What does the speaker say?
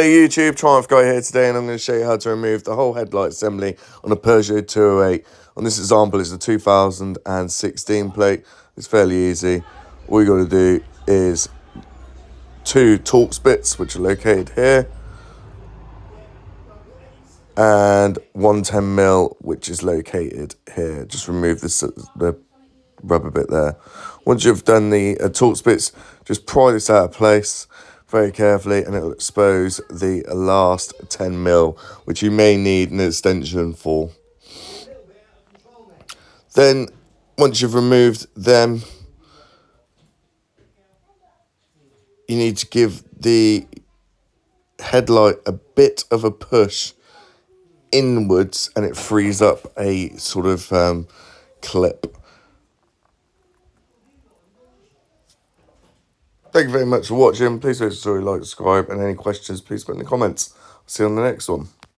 Hello YouTube, Triumph Guy here today, and I'm going to show you how to remove the whole headlight assembly on a Peugeot 208. On this example, it's a 2016 plate. It's fairly easy. All you got to do is two Torx bits, which are located here, and one 10mm, which is located here. Just remove the rubber bit there. Once you've done the Torx bits, just pry this out of place very carefully, and it will expose the last 10mm, which you may need an extension for. Then, once you've removed them, you need to give the headlight a bit of a push inwards, and it frees up a sort of clip. Thank you very much for watching. Please make sure you like, subscribe, and any questions, please put in the comments. See you on the next one.